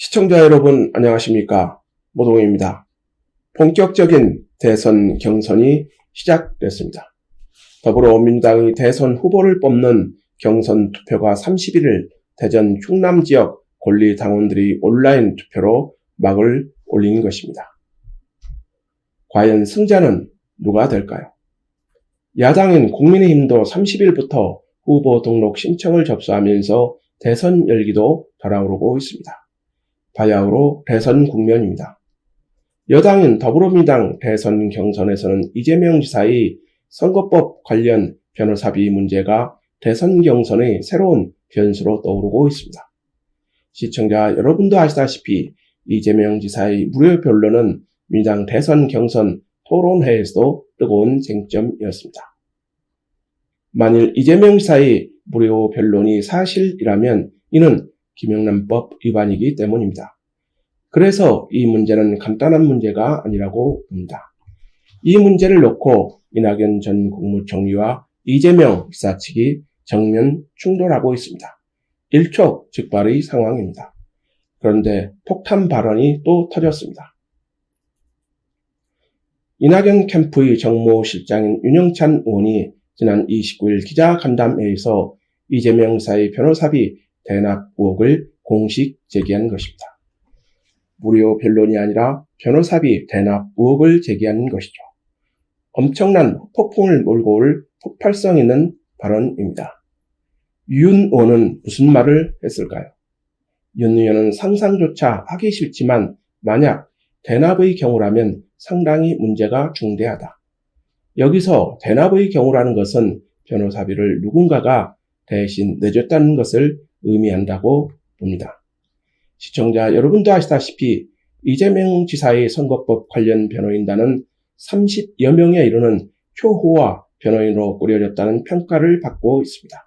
시청자 여러분 안녕하십니까? 모동입니다. 본격적인 대선 경선이 시작됐습니다. 더불어민주당이 대선 후보를 뽑는 경선 투표가 31일 대전 충남 지역 권리당원들이 온라인 투표로 막을 올린 것입니다. 과연 승자는 누가 될까요? 야당인 국민의힘도 30일부터 후보 등록 신청을 접수하면서 대선 열기도 달아오르고 있습니다. 바야흐로 대선 국면입니다. 여당인 더불어민주당 대선 경선에서는 이재명 지사의 선거법 관련 변호사비 문제가 대선 경선의 새로운 변수로 떠오르고 있습니다. 시청자 여러분도 아시다시피 이재명 지사의 무료 변론은 민주당 대선 경선 토론회에서도 뜨거운 쟁점이었습니다. 만일 이재명 지사의 무료 변론이 사실이라면 이는 김영란법 위반이기 때문입니다. 그래서 이 문제는 간단한 문제가 아니라고 봅니다. 이 문제를 놓고 이낙연 전 국무총리와 이재명 지사 측이 정면 충돌하고 있습니다. 일촉즉발의 상황입니다. 그런데 폭탄 발언이 또 터졌습니다. 이낙연 캠프의 정무실장인 윤영찬 의원이 지난 29일 기자간담회에서 이재명 지사의 변호사비 대납 의혹을 공식 제기한 것입니다. 무료 변론이 아니라 변호사비 대납 의혹을 제기한 것이죠. 엄청난 폭풍을 몰고 올 폭발성 있는 발언입니다. 윤 의원은 무슨 말을 했을까요? 윤 의원은 상상조차 하기 싫지만 만약 대납의 경우라면 상당히 문제가 중대하다. 여기서 대납의 경우라는 것은 변호사비를 누군가가 대신 내줬다는 것을 의미한다고 봅니다. 시청자 여러분도 아시다시피 이재명 지사의 선거법 관련 변호인단은 30여 명에 이르는 초호화 변호인으로 꾸려졌다는 평가를 받고 있습니다.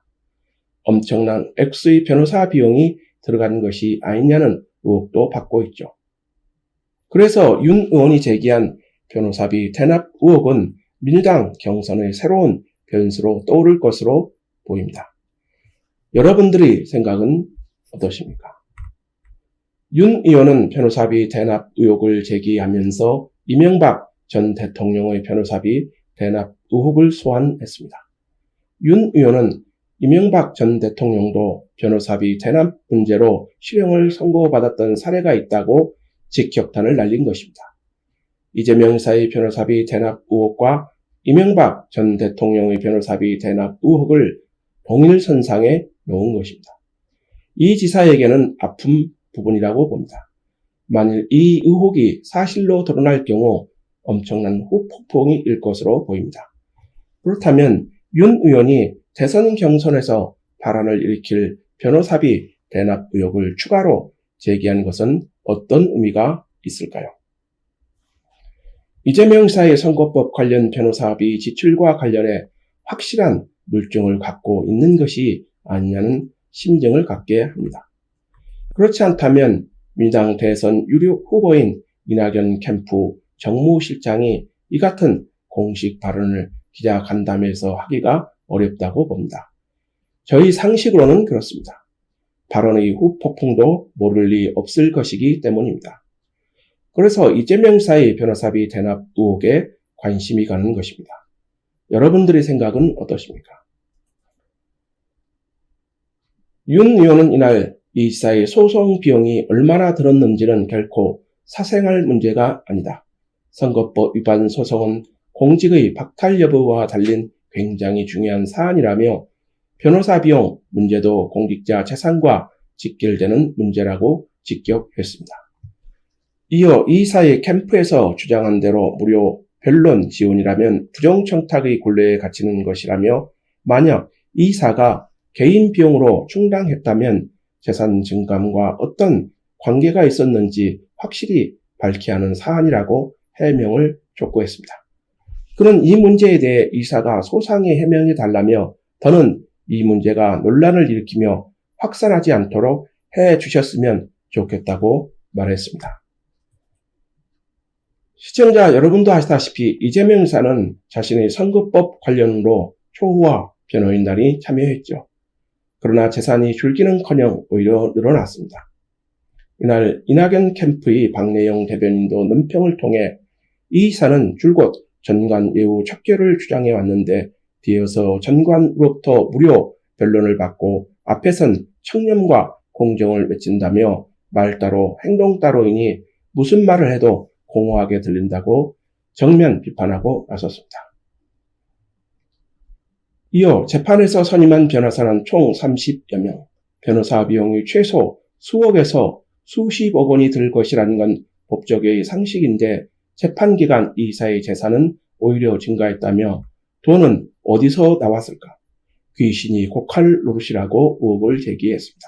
엄청난 액수의 변호사 비용이 들어간 것이 아니냐는 의혹도 받고 있죠. 그래서 윤 의원이 제기한 변호사비 대납 의혹은 민주당 경선의 새로운 변수로 떠오를 것으로 보입니다. 여러분들의 생각은 어떠십니까? 윤 의원은 변호사비 대납 의혹을 제기하면서 이명박 전 대통령의 변호사비 대납 의혹을 소환했습니다. 윤 의원은 이명박 전 대통령도 변호사비 대납 문제로 실형을 선고받았던 사례가 있다고 직격탄을 날린 것입니다. 이재명 지사의 변호사비 대납 의혹과 이명박 전 대통령의 변호사비 대납 의혹을 동일선상에 놓은 것입니다. 이 지사에게는 아픈 부분이라고 봅니다. 만일 이 의혹이 사실로 드러날 경우 엄청난 후폭풍이 일 것으로 보입니다. 그렇다면 윤 의원이 대선 경선에서 발언을 일으킬 변호사비 대납 의혹을 추가로 제기한 것은 어떤 의미가 있을까요? 이재명 지사의 선거법 관련 변호사비 지출과 관련해 확실한 물증을 갖고 있는 것이 아니냐는 심정을 갖게 합니다. 그렇지 않다면 민주당 대선 유력 후보인 이낙연 캠프 정무실장이 이 같은 공식 발언을 기자간담회에서 하기가 어렵다고 봅니다. 저희 상식으로는 그렇습니다. 발언의 후폭풍도 모를 리 없을 것이기 때문입니다. 그래서 이재명 지사의 변호사비 대납 의혹에 관심이 가는 것입니다. 여러분들의 생각은 어떠십니까? 윤 의원은 이날 이 지사의 소송 비용이 얼마나 들었는지는 결코 사생활 문제가 아니다. 선거법 위반 소송은 공직의 박탈 여부와 달린 굉장히 중요한 사안이라며 변호사 비용 문제도 공직자 재산과 직결되는 문제라고 직격했습니다. 이어 이 지사의 캠프에서 주장한 대로 무료 변론 지원이라면 부정청탁의 굴레에 갇히는 것이라며 만약 이 지사가 개인 비용으로 충당했다면 재산 증감과 어떤 관계가 있었는지 확실히 밝혀야 하는 사안이라고 해명을 촉구했습니다. 그는 이 문제에 대해 이 지사가 소상히 해명해 달라며 더는 이 문제가 논란을 일으키며 확산하지 않도록 해 주셨으면 좋겠다고 말했습니다. 시청자 여러분도 아시다시피 이재명 지사는 자신의 선거법 관련으로 초호화 변호인단이 참여했죠. 그러나 재산이 줄기는커녕 오히려 늘어났습니다. 이날 이낙연 캠프의 박내영 대변인도 논평을 통해 이 이사는 줄곧 전관 예우 척결을 주장해 왔는데 뒤에서 전관으로부터 무료 변론을 받고 앞에선 청렴과 공정을 외친다며 말 따로 행동 따로이니 무슨 말을 해도 공허하게 들린다고 정면 비판하고 나섰습니다. 이어 재판에서 선임한 변호사는 총 30여 명, 변호사 비용이 최소 수억에서 수십억 원이 들 것이라는 건 법적의 상식인데 재판 기간 이 이사의 재산은 오히려 증가했다며 돈은 어디서 나왔을까? 귀신이 고칼 노릇이라고 의혹을 제기했습니다.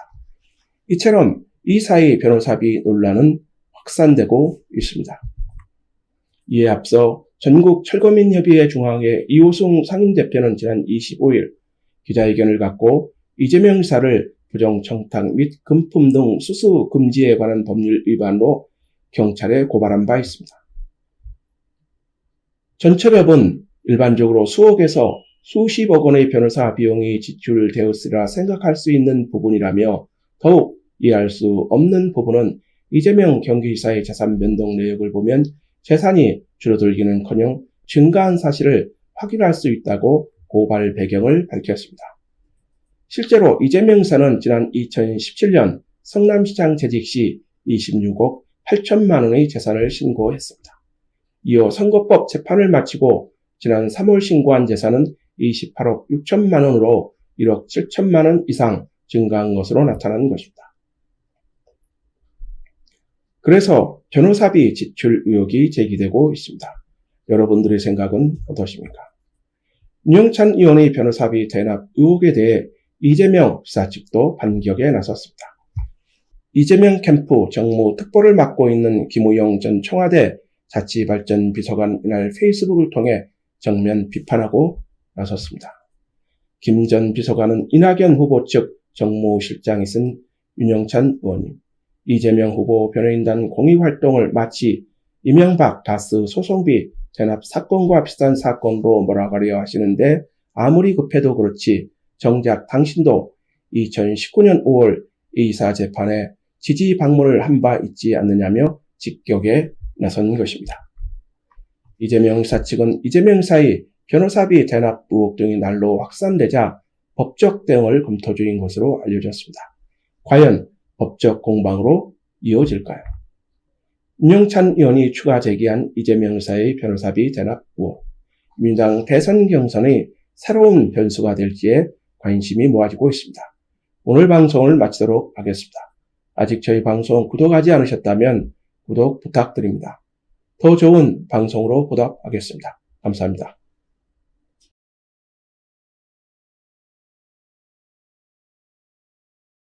이처럼 이 이사의 변호사비 논란은 확산되고 있습니다. 이에 앞서 전국철거민협의회 중앙회 이호승 상임대표는 지난 25일 기자회견을 갖고 이재명 지사를 부정청탁 및 금품 등 수수 금지에 관한 법률 위반으로 경찰에 고발한 바 있습니다. 전철협은 일반적으로 수억에서 수십억 원의 변호사 비용이 지출되었으리라 생각할 수 있는 부분이라며 더욱 이해할 수 없는 부분은 이재명 경기지사의 재산 변동 내역을 보면 재산이 줄어들기는커녕 증가한 사실을 확인할 수 있다고 고발 배경을 밝혔습니다. 실제로 이재명 지사는 지난 2017년 성남시장 재직 시 26억 8천만 원의 재산을 신고했습니다. 이어 선거법 재판을 마치고 지난 3월 신고한 재산은 28억 6천만 원으로 1억 7천만 원 이상 증가한 것으로 나타난 것입니다. 그래서 변호사비 지출 의혹이 제기되고 있습니다. 여러분들의 생각은 어떠십니까? 윤영찬 의원의 변호사비 대납 의혹에 대해 이재명 지사 측도 반격에 나섰습니다. 이재명 캠프 정무 특보를 맡고 있는 김우영 전 청와대 자치발전비서관 이날 페이스북을 통해 정면 비판하고 나섰습니다. 김 전 비서관은 이낙연 후보 측 정무실장이 쓴 윤영찬 의원님, 이재명 후보 변호인단 공익활동을 마치 이명박 다스 소송비 대납 사건과 비슷한 사건으로 몰아가려 하시는데 아무리 급해도 그렇지 정작 당신도 2019년 5월 이 이사 재판에 지지 방문을 한 바 있지 않느냐며 직격에 나선 것입니다. 이재명 지사 측은 이재명 지사의 변호사비 대납 의혹 등이 날로 확산되자 법적 대응을 검토 중인 것으로 알려졌습니다. 과연 법적 공방으로 이어질까요? 윤영찬 의원이 추가 제기한 이재명 지사의 변호사비 대납 의혹, 민주당 대선 경선의 새로운 변수가 될지에 관심이 모아지고 있습니다. 오늘 방송을 마치도록 하겠습니다. 아직 저희 방송 구독하지 않으셨다면 구독 부탁드립니다. 더 좋은 방송으로 보답하겠습니다. 감사합니다.